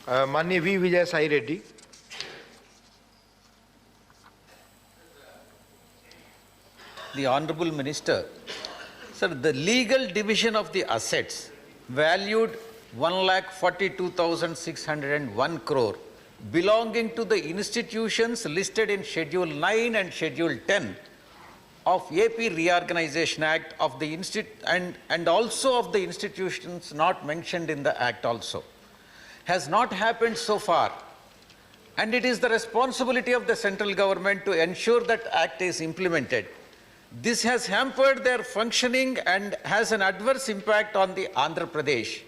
माननीय V Vijay Sai Reddy. The Honorable Minister, sir, the legal division of the assets valued 1,42,601 crore belonging to the institutions listed in Schedule 9 and Schedule 10 of AP Reorganization Act of the and also of the institutions not mentioned in the Act also has not happened so far, and it is the responsibility of the central government to ensure that Act is implemented. This has hampered their functioning and has an adverse impact on the Andhra Pradesh.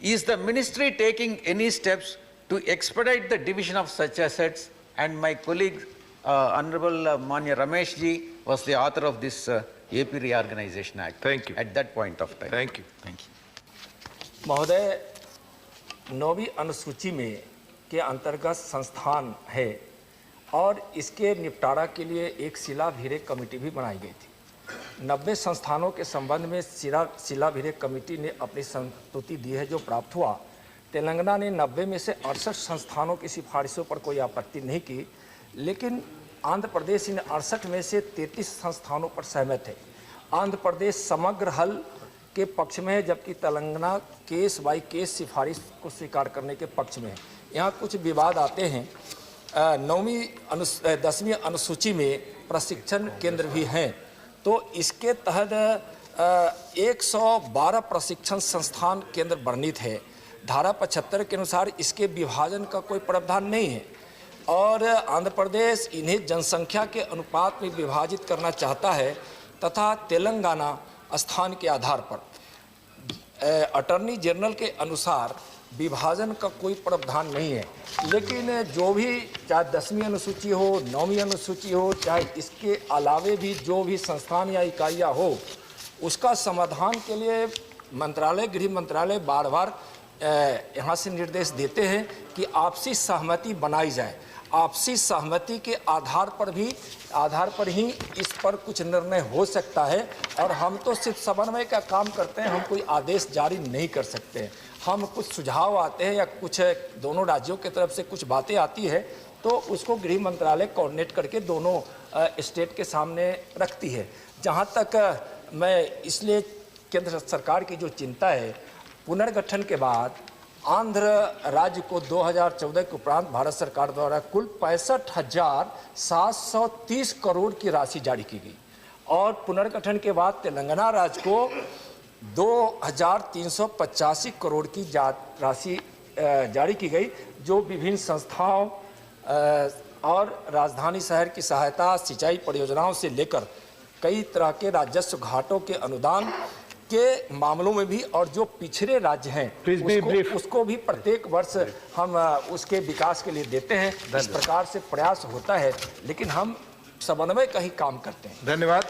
Is the ministry taking any steps to expedite the division of such assets? And my colleague, Honorable Manya Ramesh ji, was the author of this AP Reorganization Act. Thank you. At that point of time. Thank you. Thank you. महोदय, 9वीं अनुसूची में के अंतर्गत संस्थान है और इसके निपटारा के लिए एक शिलाभिरेख कमेटी भी बनाई गई थी। 90 संस्थानों के संबंध में शिलाभिरेख कमेटी ने अपनी संस्तुति दी है जो प्राप्त हुआ। तेलंगाना ने 90 में से 68 संस्थानों की सिफारिशों पर कोई आपत्ति नहीं की, लेकिन आंध्र प्रदेश इन 68 में से 33 संस्थानों पर सहमत है। आंध्र प्रदेश समग्र हल के पक्ष में है, जबकि तेलंगाना केस बाई केस सिफारिश को स्वीकार करने के पक्ष में है। यहाँ कुछ विवाद आते हैं। 10वीं अनुसूची में प्रशिक्षण केंद्र भी हैं, तो इसके तहत 112 प्रशिक्षण संस्थान केंद्र वर्णित है। धारा 75 के अनुसार इसके विभाजन का कोई प्रावधान नहीं है और आंध्र प्रदेश इन्हें जनसंख्या के अनुपात में विभाजित करना चाहता है तथा तेलंगाना स्थान के आधार पर। अटॉर्नी जनरल के अनुसार विभाजन का कोई प्रावधान नहीं है, लेकिन जो भी चाहे 10वीं अनुसूची हो, 9वीं अनुसूची हो, चाहे इसके अलावे भी जो भी संस्थान या इकाइयाँ हो, उसका समाधान के लिए मंत्रालय, गृह मंत्रालय बार बार यहाँ से निर्देश देते हैं कि आपसी सहमति बनाई जाए। आपसी सहमति के आधार पर ही इस पर कुछ निर्णय हो सकता है और हम तो सिर्फ समन्वय का काम करते हैं, हम कोई आदेश जारी नहीं कर सकते हैं। हम कुछ सुझाव आते हैं या कुछ दोनों राज्यों की तरफ से कुछ बातें आती है तो उसको गृह मंत्रालय कोऑर्डिनेट करके दोनों स्टेट के सामने रखती है। जहाँ तक मैं इसलिए केंद्र सरकार की जो चिंता है, पुनर्गठन के बाद आंध्र राज्य को 2014 के उपरांत भारत सरकार द्वारा कुल 65,730 करोड़ की राशि जारी की गई और पुनर्गठन के बाद तेलंगाना राज्य को 2,385 करोड़ की राशि जारी की गई, जो विभिन्न संस्थाओं और राजधानी शहर की सहायता, सिंचाई परियोजनाओं से लेकर कई तरह के राजस्व घाटों के अनुदान के मामलों में भी और जो पिछड़े राज्य हैं उसको भी प्रत्येक वर्ष हम उसके विकास के लिए देते हैं। इस प्रकार से प्रयास होता है, लेकिन हम समन्वय का ही काम करते हैं। धन्यवाद।